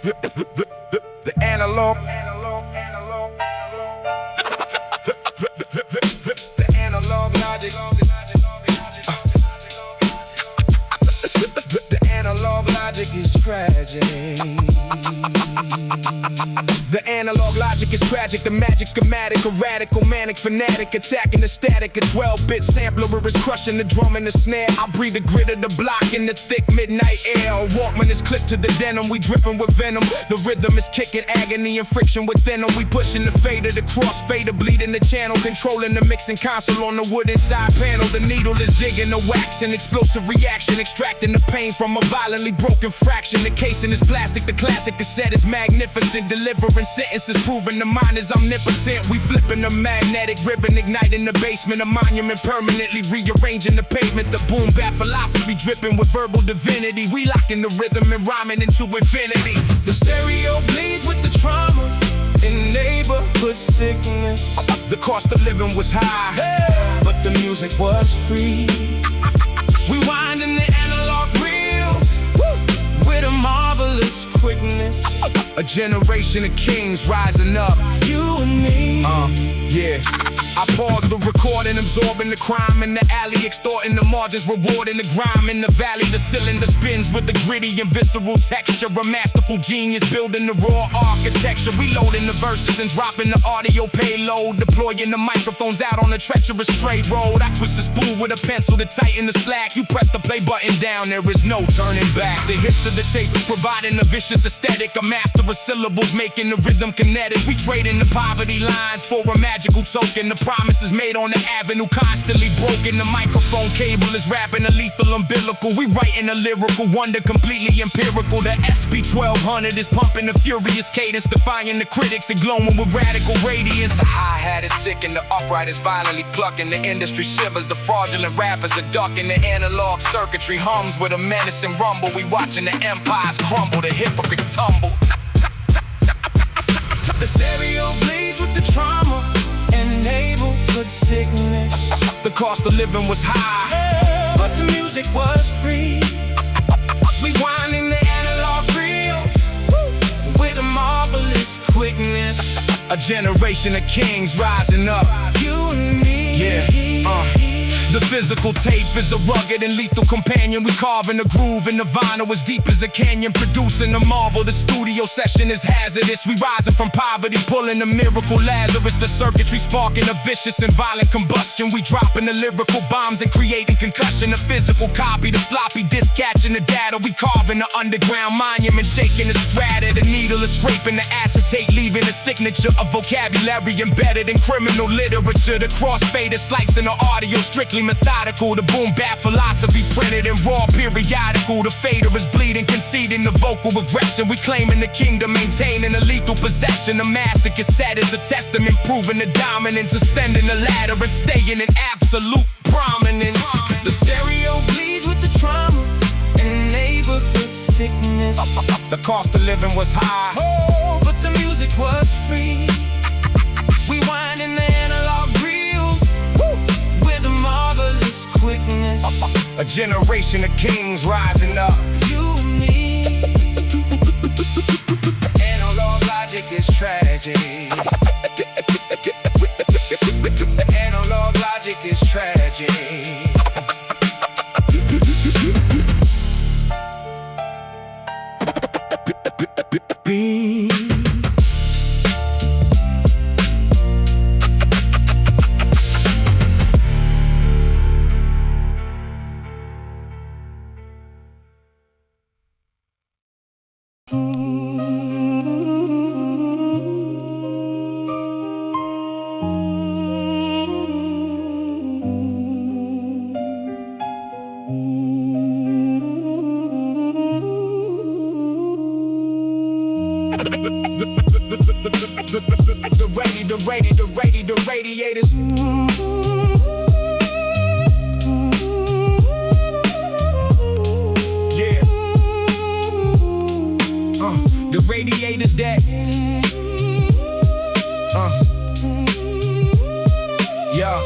The analog. The analog logic. The analog logic is tragic. The analog logic is tragic, the magic schematic, a radical, manic, fanatic, attacking the static. A 12-bit sampler is crushing the drum and the snare. I breathe the grit of the block in the thick midnight air. A Walkman is clipped to the denim, we dripping with venom. The rhythm is kicking agony and friction within them. We pushing the fader, the crossfader, bleeding the channel, controlling the mixing console on the wooden side panel. The needle is digging the wax, an explosive reaction, extracting the pain from a violently broken fraction. The casing is plastic, the classic cassette is magnificent, delivering sentences, proving the mind is omnipotent. We flipping the magnetic ribbon, igniting the basement, a monument permanently rearranging the pavement. The boom bap philosophy dripping with verbal divinity. We locking the rhythm and rhyming into infinity. The stereo bleeds with the trauma in neighborhood sickness. The cost of living was high, but the music was free. We winding the analog reels with a marvelous quickness. A generation of kings rising up. You and me. Yeah. I pause the recording, absorbing the crime in the alley, extorting the margins, rewarding the grime in the valley. The cylinder spins with the gritty and visceral texture. A masterful genius building the raw architecture. Reloading the verses and dropping the audio payload. Deploying the microphones out on the treacherous straight road. I twist the spool with a pencil to tighten the slack. You press the play button down, there is no turning back. The hiss of the tape is providing a vicious aesthetic. A master of syllables making the rhythm kinetic. We trading the poverty lines for a magical token. The promises made on the avenue constantly broken. The microphone cable is wrapping a lethal umbilical. We writing a lyrical wonder, completely empirical. The SB1200 is pumping a furious cadence, defying the critics and glowing with radical radiance. The hi-hat is ticking, the upright is violently plucking. The industry shivers, the fraudulent rappers are ducking. The analog circuitry hums with a menacing rumble. We watching the empires crumble, the hypocrites tumble. The stereo bleeds with the trauma and neighborhood sickness. The cost of living was high, but the music was free. We winding the analog reels with a marvelous quickness. A generation of kings rising up. You and me. Yeah. The physical tape is a rugged and lethal companion. We carving a groove in the vinyl as deep as a canyon, producing a marvel. The studio session is hazardous. We rising from poverty, pulling a miracle Lazarus. The circuitry sparking a vicious and violent combustion. We dropping the lyrical bombs and creating concussion. The physical copy, the floppy disk catching the data. We carving the underground monument, shaking the strata. The needle is scraping the acetate, leaving a signature of vocabulary embedded in criminal literature. The crossfader slicing the audio, strictly methodical. The boom bap philosophy printed in raw periodical. The fader is bleeding, conceding the vocal aggression. We claiming the kingdom, maintaining a lethal possession. The master cassette is a testament, proving the dominance, ascending the ladder and staying in absolute prominence. The stereo bleeds with the trauma and neighborhood sickness. The cost of living was high, but the music was free. We winding the analog reels with a marvelous quickness. A generation of kings rising up. You and me. Analog logic is tragic. Analog logic is tragic. The radiators. Yeah. The radiators that. Yeah.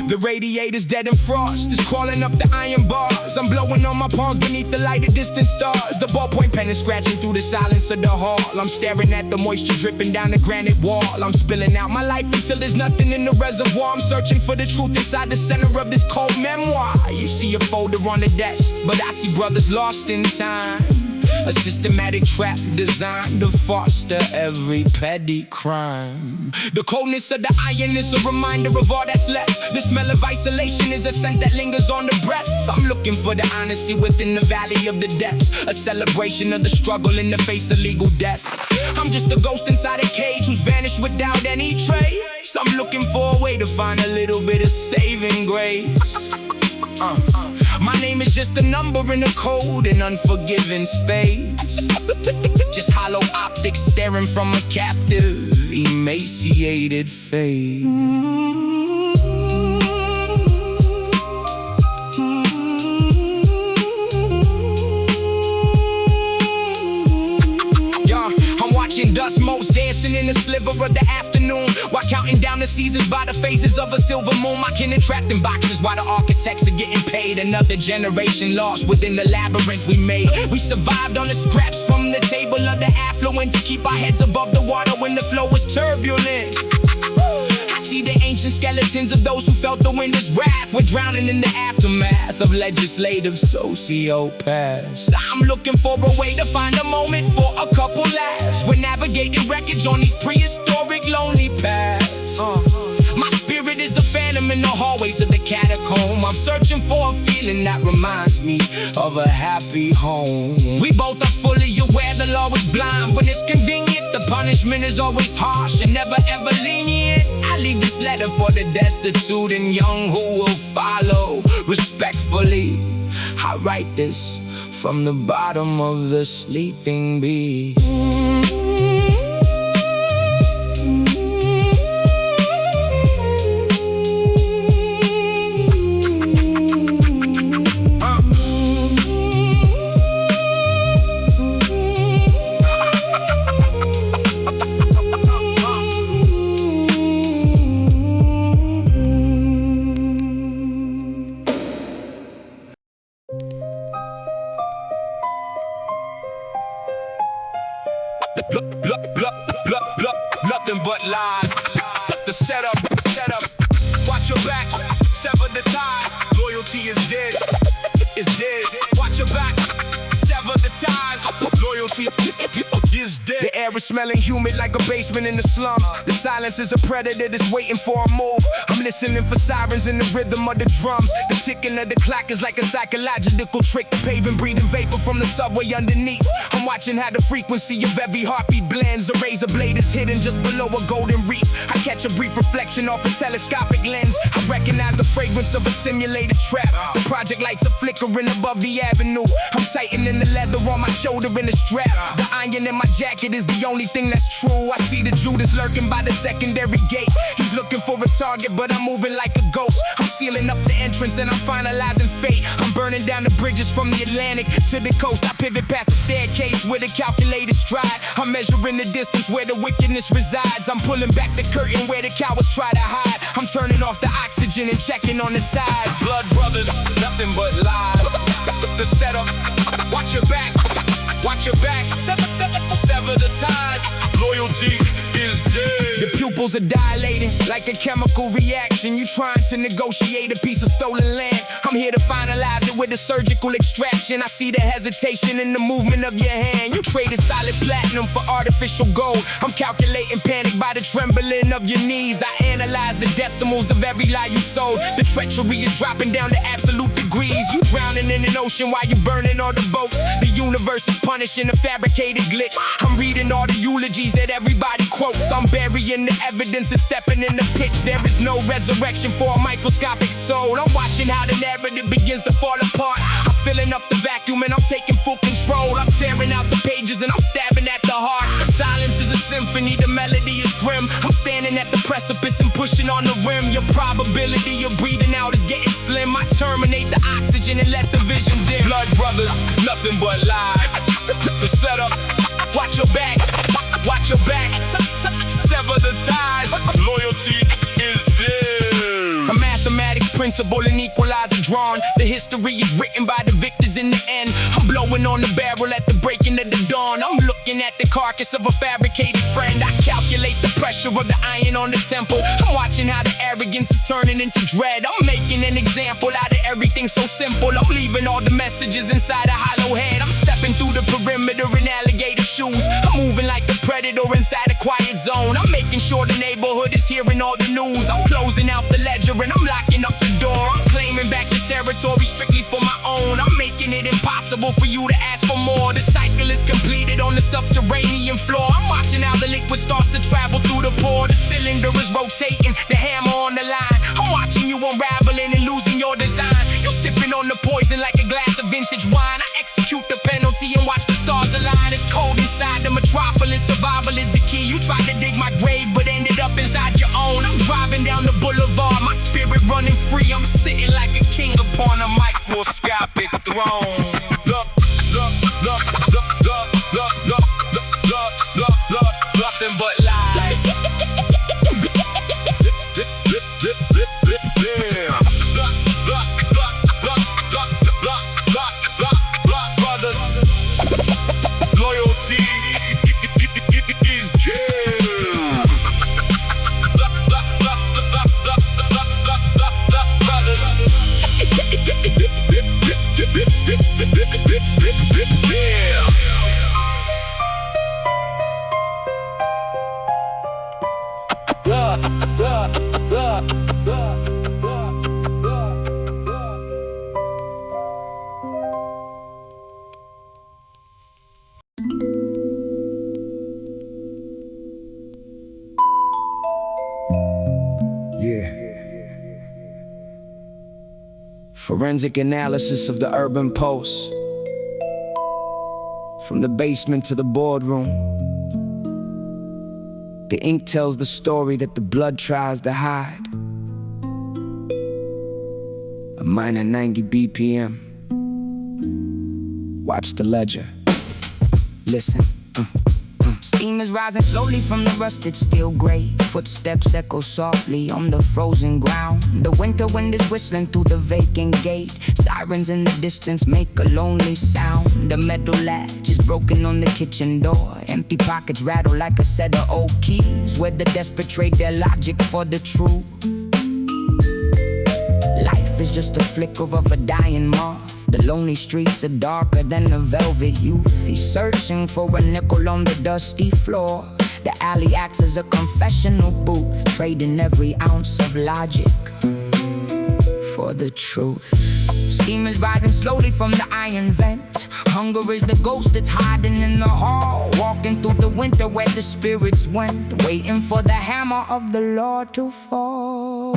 The radiators dead in frost is crawling up the iron bars. I'm blowing on my palms beneath the light of distant stars. The ballpoint pen is scratching through the silence of the hall. I'm staring at the moisture dripping down the granite wall. I'm spilling out my life until there's nothing in the reservoir. I'm searching for the truth inside the center of this cold memoir. You see a folder on the desk, but I see brothers lost in time. A systematic trap designed to foster every petty crime. The coldness of the iron is a reminder of all that's left. The smell of isolation is a scent that lingers on the breath. I'm looking for the honesty within the valley of the depths. A celebration of the struggle in the face of legal death. I'm just a ghost inside a cage who's vanished without any trace. I'm looking for a way to find a little bit of saving grace. My name is just a number in a cold and unforgiving space. Just hollow optics staring from a captive, emaciated face. Dust motes dancing in the sliver of the afternoon, while counting down the seasons by the phases of a silver moon. My kin trapped in boxes while the architects are getting paid. Another generation lost within the labyrinth we made. We survived on the scraps from the table of the affluent to keep our heads above the water when the flow was turbulent. See the ancient skeletons of those who felt the winter's wrath. We're drowning in the aftermath of legislative sociopaths. I'm looking for a way to find a moment for a couple laughs. We're navigating wreckage on these prehistoric lonely paths. My spirit is a phantom in the hallways of the catacomb. I'm searching for a feeling that reminds me of a happy home. We both are fully aware the law is blind. When it's convenient, the punishment is always harsh and never ever lenient. I leave this letter for the destitute and young who will follow respectfully. I write this from the bottom of the sleeping beast. Nothing but lies. The setup. Watch your back, sever the ties. Loyalty is dead. Watch your back, sever the ties. Loyalty is dead. The air is smelling humid like a basement in the slums. The silence is a predator that's waiting for a move. I'm listening for sirens in the rhythm of the drums. The ticking of the clock is like a psychological trick. The pavement breathing vapor from the subway underneath. I'm watching how the frequency of every heartbeat blends. A razor blade is hidden just below a golden reef. I catch a brief reflection off a telescopic lens. I recognize the fragrance of a simulated trap. The project lights are flickering above the avenue. I'm tightening the leather on my shoulder in the strap. The iron in my jacket is the only thing that's true. I see the Judas lurking by the secondary gate. He's looking for a target, but I'm moving like a ghost. I'm sealing up the entrance and I'm finalizing fate. I'm burning down the bridges from the Atlantic to the coast. I pivot past the staircase with a calculated stride. I'm measuring the distance where the wickedness resides. I'm pulling back the curtain where the cowards try to hide. I'm turning off the oxygen and checking on the tides. Blood brothers, nothing but lies. The setup, watch your back. Watch your back, sever the ties. Loyalty is dead. The pupils are dilating like a chemical reaction. You trying to negotiate a piece of stolen land. I'm here to finalize it with a surgical extraction. I see the hesitation in the movement of your hand. You traded solid platinum for artificial gold. I'm calculating panic by the trembling of your knees. I analyze the decimals of every lie you sold. The treachery is dropping down to absolute degrees. You drowning in an ocean while you burning all the boats. The universe is punishing a fabricated glitch. I'm reading all the eulogies that everybody quotes. I'm burying the evidence and stepping in the pitch. There is no resurrection for a microscopic soul. I'm watching how the narrative begins to fall apart. I'm filling up the vacuum and I'm taking full control. I'm tearing out the pages and I'm stabbing at the heart. The silence is a symphony, the melody is grim. I'm standing at the precipice and pushing on the rim. Your probability of breathing out is getting slim. I terminate the oxygen and let the vision dim. Blood brothers, nothing but lies. The setup, watch your back, watch your back. Sever the ties. Loyalty is dead. A mathematics principle and equalizer drawn. The history is written by the victors in the end. I'm blowing on the barrel at the breaking of the dawn. I'm looking at the carcass of a fabricated friend. I calculate the pressure of the iron on the temple. I'm watching how the arrogance is turning into dread. I'm making an example out of everything so simple. I'm leaving all the messages inside a hollow head. I'm stepping through the perimeter in alligator shoes. I'm moving like a predator inside a quiet zone. I'm making sure the neighborhood is hearing all the news. I'm closing out the ledger and I'm locking up the door. I'm claiming back the territory strictly for my own. I'm making it impossible for you to ask for more. The cycle is completed on the subterranean floor. I'm watching how the liquid starts to travel through the pore. The cylinder is rotating, the hammer on the line. I'm watching you unraveling and losing your design. You sipping on the poison like a glass of vintage wine. I execute the penalty and watch the stars align. It's cold inside the metropolis, survival is the key. You tried to dig my grave but ended up inside your own. I'm driving down the boulevard, my spirit running free. I'm sitting like a king upon a microscopic throne. Look, look, look, look, look, look, look, look, look, look, nothing but lies. Brothers, loyalty is jail. Forensic analysis of the urban pulse. From the basement to the boardroom. The ink tells the story that the blood tries to hide. A minor 90 BPM. Watch the ledger. Listen. Steam is rising slowly from the rusted steel grate. Footsteps echo softly on the frozen ground. The winter wind is whistling through the vacant gate. Sirens in the distance make a lonely sound. The metal latch is broken on the kitchen door. Empty pockets rattle like a set of old keys, where the desperate trade their logic for the truth. Life is just a flicker of a dying moth. The lonely streets are darker than the velvet youth. He's searching for a nickel on the dusty floor. The alley acts as a confessional booth, trading every ounce of logic for the truth. Steam is rising slowly from the iron vent. Hunger is the ghost that's hiding in the hall, walking through the winter where the spirits went, waiting for the hammer of the Lord to fall.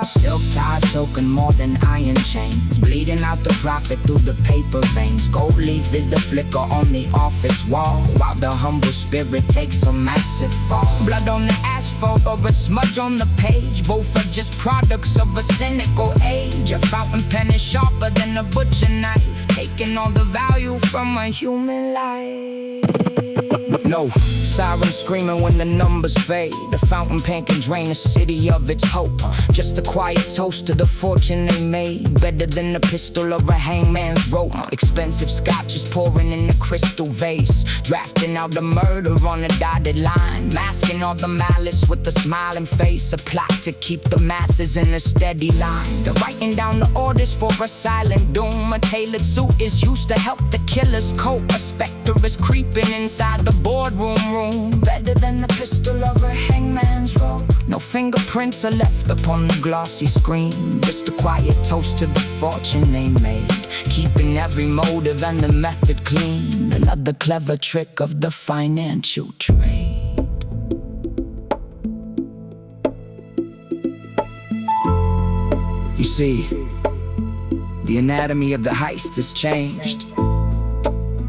Silk ties soaking more than iron chains, bleeding out the profit through the paper veins. Gold leaf is the flicker on the office wall, while the humble spirit takes a massive fall. Blood on the asphalt or a smudge on the page, both are just products of a cynical age. A fountain pen is sharper than a butcher knife, taking all the value from a human life. No, sirens screaming when the numbers fade. The fountain pen can drain a city of its hope. Just a quiet toast to the fortune they made, better than the pistol of a hangman's rope. Expensive scotch is pouring in the crystal vase, drafting out the murder on a dotted line, masking all the malice with a smiling face. A plot to keep the masses in a steady line. They're writing down the orders for a silent doom. A tailored suit is used to help the killer's cope. A specter is creeping inside the boardroom room, better than the pistol of a hangman's rope. No fingerprints are left upon the glossy screen, just a quiet toast to the fortune they made, keeping every motive and the method clean. Another clever trick of the financial trade. You see, the anatomy of the heist has changed.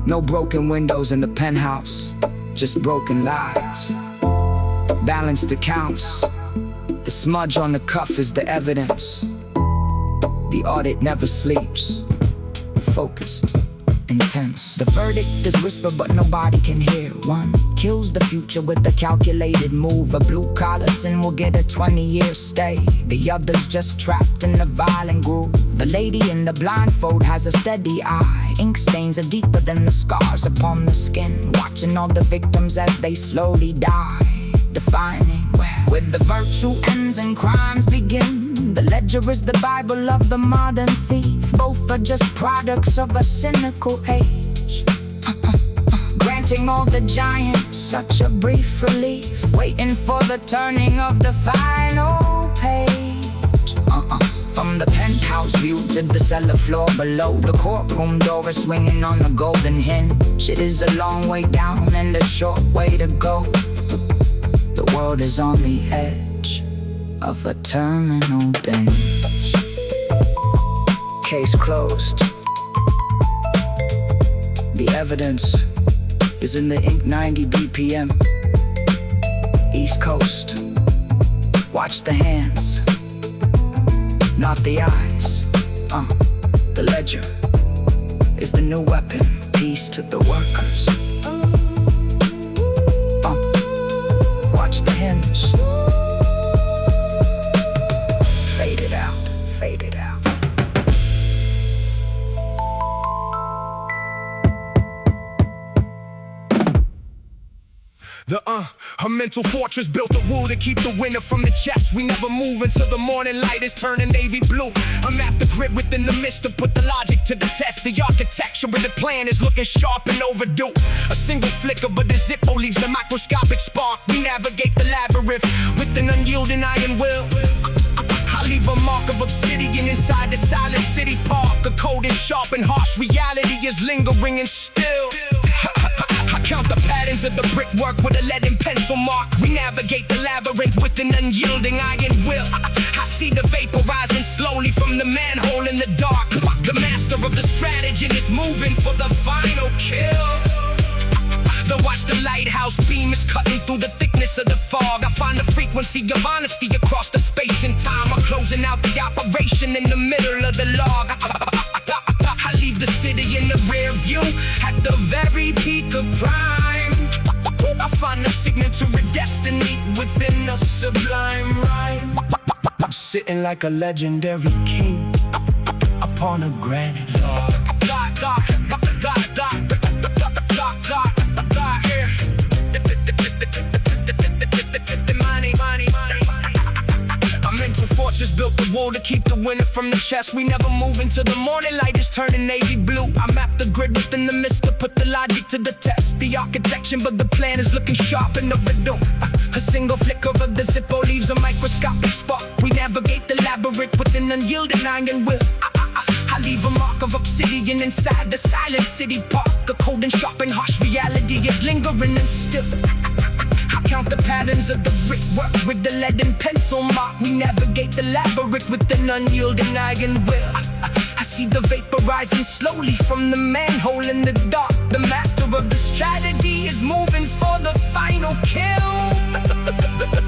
No broken windows in the penthouse, just broken lives. Balanced accounts. The smudge on the cuff is the evidence. The audit never sleeps. Focused, intense. The verdict is whispered but nobody can hear. One kills the future with a calculated move. A blue-collar sin will get a 20-year stay. The other's just trapped in the violent groove. The lady in the blindfold has a steady eye. Ink stains are deeper than the scars upon the skin, watching all the victims as they slowly die, defining where the virtue ends and crimes begin. The ledger is the Bible of the modern thief. Both are just products of a cynical age. Granting all the giants such a brief relief, waiting for the turning of the final page. From the penthouse view to the cellar floor below, the courtroom door is swinging on a golden hinge. It is a long way down and a short way to go. The world is on the edge of a terminal binge. Case closed. The evidence is in the ink, 90 BPM. East Coast. Watch the hands, not the eyes. The ledger is the new weapon. Peace to the workers. Watch the hinge. Fade it out, fade it out. A mental fortress built a wall to keep the winter from the chest. We never move until the morning light is turning navy blue. I'm at the grid within the mist to put the logic to the test. The architecture of the plan is looking sharp and overdue. A single flicker, but the Zippo leaves a microscopic spark. We navigate the labyrinth with an unyielding iron will. I leave a mark of obsidian inside the silent city park. A cold and sharp and harsh reality is lingering and still. I count the patterns of the brickwork with a lead and pencil mark. We navigate the labyrinth with an unyielding iron will. I see the vapor rising slowly from the manhole in the dark. The master of the strategy is moving for the final kill. Watch the lighthouse beam is cutting through the thickness of the fog. I find the frequency of honesty across the space and time. I'm closing out the operation in the middle of the log. I leave the city in the rear view at the very peak of prime. I find the signature of destiny within a sublime rhyme. I'm sitting like a legendary king upon a granite log. Just built the wall to keep the winter from the chest. We never move until the morning light is turning navy blue. I map the grid within the mist to put the logic to the test. The architecture, but the plan is looking sharp and overdue. A single flicker of the Zippo leaves a microscopic spark. We navigate the labyrinth with an unyielding iron will. I leave a mark of obsidian inside the silent city park. A cold and sharp and harsh reality is lingering and still. I count the patterns of the brickwork with the lead and pencil mark. We navigate the labyrinth with an unyielding iron will. I see the vapor rising slowly from the manhole in the dark. The master of the strategy is moving for the final kill.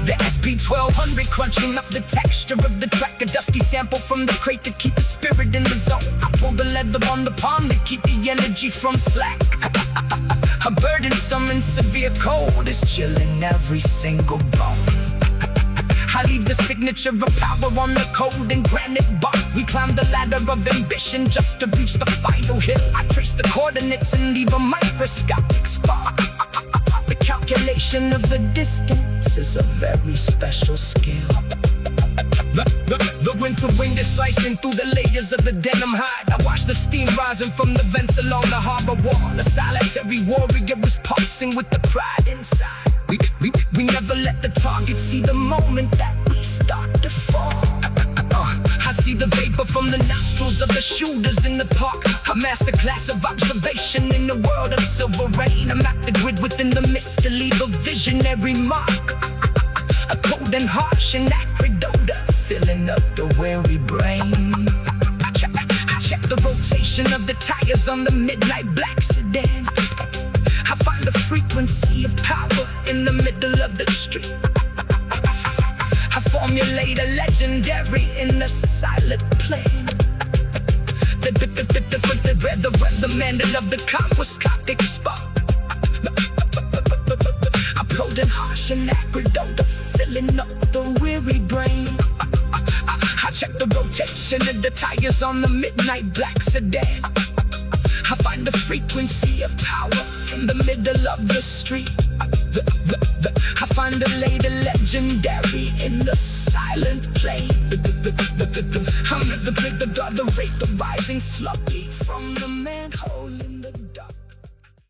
The SP-1200 crunching up the texture of the track. A dusty sample from the crate to keep the spirit in the zone. I pull the leather on the palm to keep the energy from slack. A burdensome and severe cold is chilling every single bone. I leave the signature of power on the cold and granite bark. We climb the ladder of ambition just to reach the final hill. I trace the coordinates and leave a microscopic spark. The calculation of the distance is a very special skill. The winter wind is slicing through the layers of the denim hide. I watch the steam rising from the vents along the harbor wall. A solitary warrior is pulsing with the pride inside. We never let the target see the moment that we start to fall. I see the vapor from the nostrils of the shooters in the park. A masterclass of observation in the world of silver rain. I map the grid within the mist to leave a visionary mark. A cold and harsh and acrid odor filling up the weary brain. I check the rotation of the tires on the midnight black sedan. I find the frequency of power in the middle of the street. I formulate a legendary in the silent plane. The the mandate of the conquest spark. I pulled in harsh and acrid odor, filling up the weary brain. I check the rotation of the tires on the midnight black sedan. I find the frequency of power in the middle of the street. I find the lady legendary in the silent plain. I'm at the rate of rising slowly from the manhole in the